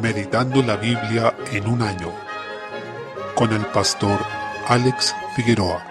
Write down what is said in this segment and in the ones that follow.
Meditando la Biblia en un año, con el pastor Alex Figueroa.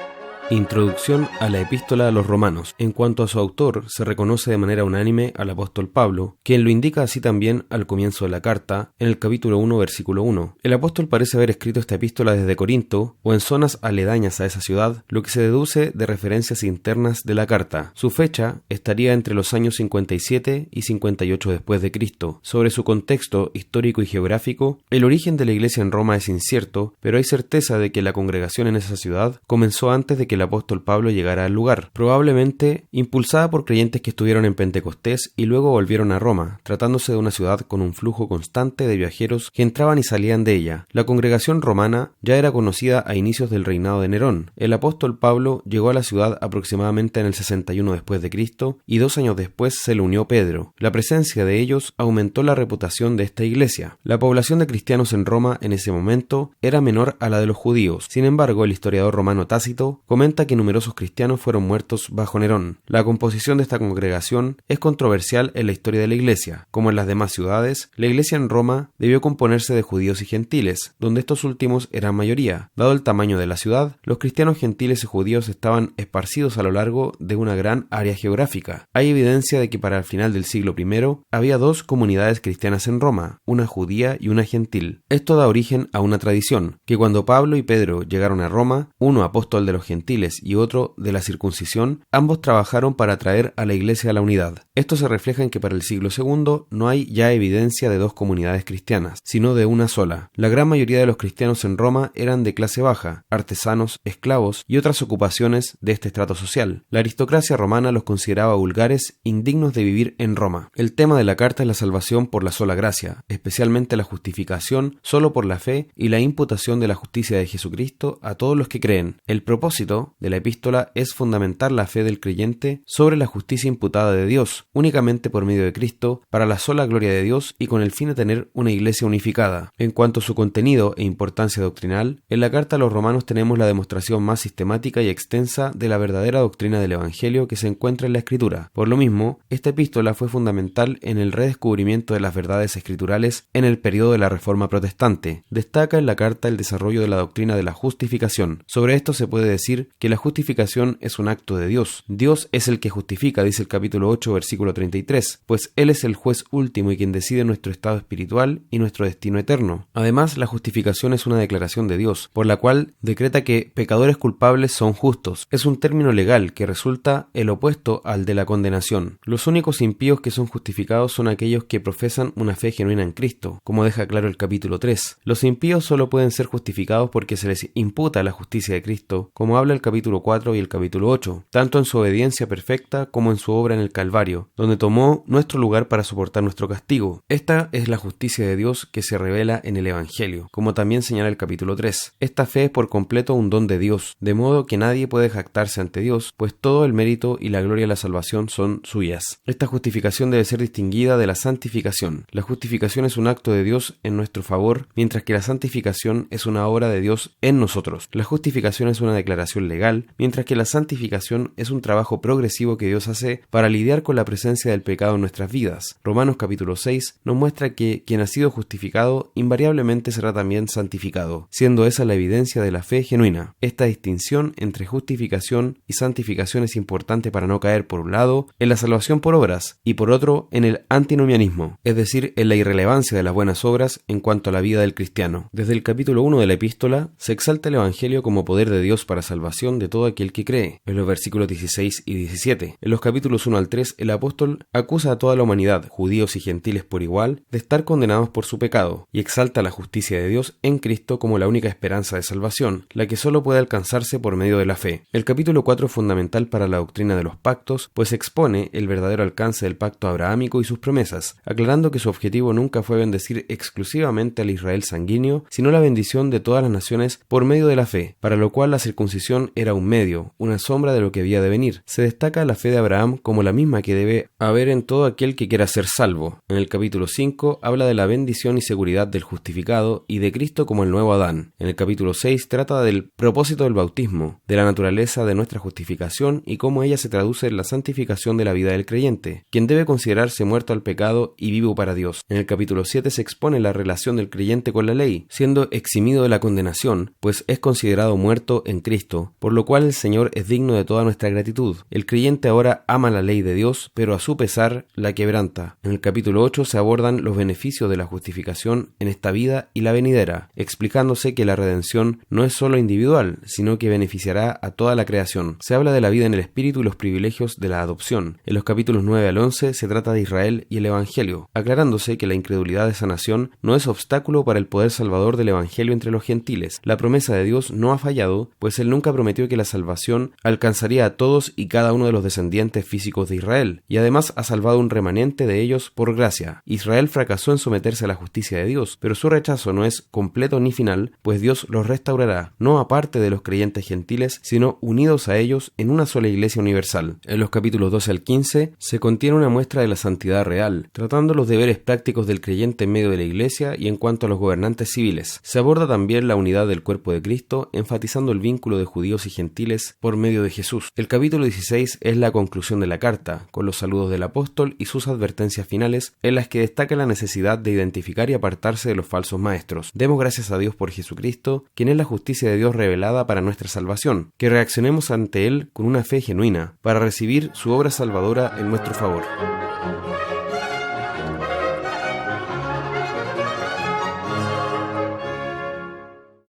Introducción a la Epístola a los Romanos. En cuanto a su autor, se reconoce de manera unánime al apóstol Pablo, quien lo indica así también al comienzo de la carta, en el capítulo 1, versículo 1. El apóstol parece haber escrito esta epístola desde Corinto, o en zonas aledañas a esa ciudad, lo que se deduce de referencias internas de la carta. Su fecha estaría entre los años 57 y 58 después de Cristo. Sobre su contexto histórico y geográfico, el origen de la iglesia en Roma es incierto, pero hay certeza de que la congregación en esa ciudad comenzó antes de que el apóstol Pablo llegara al lugar, probablemente impulsada por creyentes que estuvieron en Pentecostés y luego volvieron a Roma, tratándose de una ciudad con un flujo constante de viajeros que entraban y salían de ella. La congregación romana ya era conocida a inicios del reinado de Nerón. El apóstol Pablo llegó a la ciudad aproximadamente en el 61 después de Cristo y 2 años después se le unió Pedro. La presencia de ellos aumentó la reputación de esta iglesia. La población de cristianos en Roma en ese momento era menor a la de los judíos. Sin embargo, el historiador romano Tácito comenta que numerosos cristianos fueron muertos bajo Nerón. La composición de esta congregación es controversial en la historia de la iglesia. Como en las demás ciudades, la iglesia en Roma debió componerse de judíos y gentiles, donde estos últimos eran mayoría. Dado el tamaño de la ciudad, los cristianos gentiles y judíos estaban esparcidos a lo largo de una gran área geográfica. Hay evidencia de que para el final del siglo I había 2 comunidades cristianas en Roma, una judía y una gentil. Esto da origen a una tradición, que cuando Pablo y Pedro llegaron a Roma, uno apóstol de los gentiles y otro de la circuncisión, ambos trabajaron para traer a la iglesia a la unidad. Esto se refleja en que para el siglo II no hay ya evidencia de 2 comunidades cristianas, sino de una sola. La gran mayoría de los cristianos en Roma eran de clase baja, artesanos, esclavos y otras ocupaciones de este estrato social. La aristocracia romana los consideraba vulgares, indignos de vivir en Roma. El tema de la carta es la salvación por la sola gracia, especialmente la justificación solo por la fe y la imputación de la justicia de Jesucristo a todos los que creen. El propósito de la epístola es fundamentar la fe del creyente sobre la justicia imputada de Dios, únicamente por medio de Cristo, para la sola gloria de Dios y con el fin de tener una iglesia unificada. En cuanto a su contenido e importancia doctrinal, en la carta a los romanos tenemos la demostración más sistemática y extensa de la verdadera doctrina del Evangelio que se encuentra en la Escritura. Por lo mismo, esta epístola fue fundamental en el redescubrimiento de las verdades escriturales en el periodo de la Reforma Protestante. Destaca en la carta el desarrollo de la doctrina de la justificación. Sobre esto se puede decir que la justificación es un acto de Dios. Dios es el que justifica, dice el capítulo 8, versículo 33, pues Él es el juez último y quien decide nuestro estado espiritual y nuestro destino eterno. Además, la justificación es una declaración de Dios, por la cual decreta que pecadores culpables son justos. Es un término legal que resulta el opuesto al de la condenación. Los únicos impíos que son justificados son aquellos que profesan una fe genuina en Cristo, como deja claro el capítulo 3. Los impíos solo pueden ser justificados porque se les imputa la justicia de Cristo, como habla el capítulo 4 y el capítulo 8, tanto en su obediencia perfecta como en su obra en el Calvario, donde tomó nuestro lugar para soportar nuestro castigo. Esta es la justicia de Dios que se revela en el Evangelio, como también señala el capítulo 3. Esta fe es por completo un don de Dios, de modo que nadie puede jactarse ante Dios, pues todo el mérito y la gloria de la salvación son suyas. Esta justificación debe ser distinguida de la santificación. La justificación es un acto de Dios en nuestro favor, mientras que la santificación es una obra de Dios en nosotros. La justificación es una declaración legal, mientras que la santificación es un trabajo progresivo que Dios hace para lidiar con la presencia del pecado en nuestras vidas. Romanos capítulo 6 nos muestra que quien ha sido justificado invariablemente será también santificado, siendo esa la evidencia de la fe genuina. Esta distinción entre justificación y santificación es importante para no caer, por un lado, en la salvación por obras y por otro, en el antinomianismo, es decir, en la irrelevancia de las buenas obras en cuanto a la vida del cristiano. Desde el capítulo 1 de la epístola se exalta el Evangelio como poder de Dios para salvación de todo aquel que cree, en los versículos 16 y 17. En los capítulos 1 al 3, el apóstol acusa a toda la humanidad, judíos y gentiles por igual, de estar condenados por su pecado, y exalta la justicia de Dios en Cristo como la única esperanza de salvación, la que solo puede alcanzarse por medio de la fe. El capítulo 4 es fundamental para la doctrina de los pactos, pues expone el verdadero alcance del pacto abrahámico y sus promesas, aclarando que su objetivo nunca fue bendecir exclusivamente al Israel sanguíneo, sino la bendición de todas las naciones por medio de la fe, para lo cual la circuncisión salvación era un medio, una sombra de lo que había de venir. Se destaca la fe de Abraham como la misma que debe haber en todo aquel que quiera ser salvo. En el capítulo 5 habla de la bendición y seguridad del justificado y de Cristo como el nuevo Adán. En el capítulo 6 trata del propósito del bautismo, de la naturaleza de nuestra justificación y cómo ella se traduce en la santificación de la vida del creyente, quien debe considerarse muerto al pecado y vivo para Dios. En el capítulo 7 se expone la relación del creyente con la ley, siendo eximido de la condenación, pues es considerado muerto en Cristo, por lo cual el Señor es digno de toda nuestra gratitud. El creyente ahora ama la ley de Dios, pero a su pesar la quebranta. En el capítulo 8 se abordan los beneficios de la justificación en esta vida y la venidera, explicándose que la redención no es solo individual, sino que beneficiará a toda la creación. Se habla de la vida en el Espíritu y los privilegios de la adopción. En los capítulos 9 al 11 se trata de Israel y el Evangelio, aclarándose que la incredulidad de esa nación no es obstáculo para el poder salvador del Evangelio entre los gentiles. La promesa de Dios no ha fallado, pues Él nunca prometió que la salvación alcanzaría a todos y cada uno de los descendientes físicos de Israel, y además ha salvado un remanente de ellos por gracia. Israel fracasó en someterse a la justicia de Dios, pero su rechazo no es completo ni final, pues Dios los restaurará, no aparte de los creyentes gentiles, sino unidos a ellos en una sola iglesia universal. En los capítulos 12 al 15 se contiene una muestra de la santidad real, tratando los deberes prácticos del creyente en medio de la iglesia y en cuanto a los gobernantes civiles. Se aborda también la unidad del cuerpo de Cristo, enfatizando el vínculo de judíos y gentiles por medio de Jesús. El capítulo 16 es la conclusión de la carta, con los saludos del apóstol y sus advertencias finales, en las que destaca la necesidad de identificar y apartarse de los falsos maestros. Demos gracias a Dios por Jesucristo, quien es la justicia de Dios revelada para nuestra salvación, que reaccionemos ante Él con una fe genuina, para recibir su obra salvadora en nuestro favor.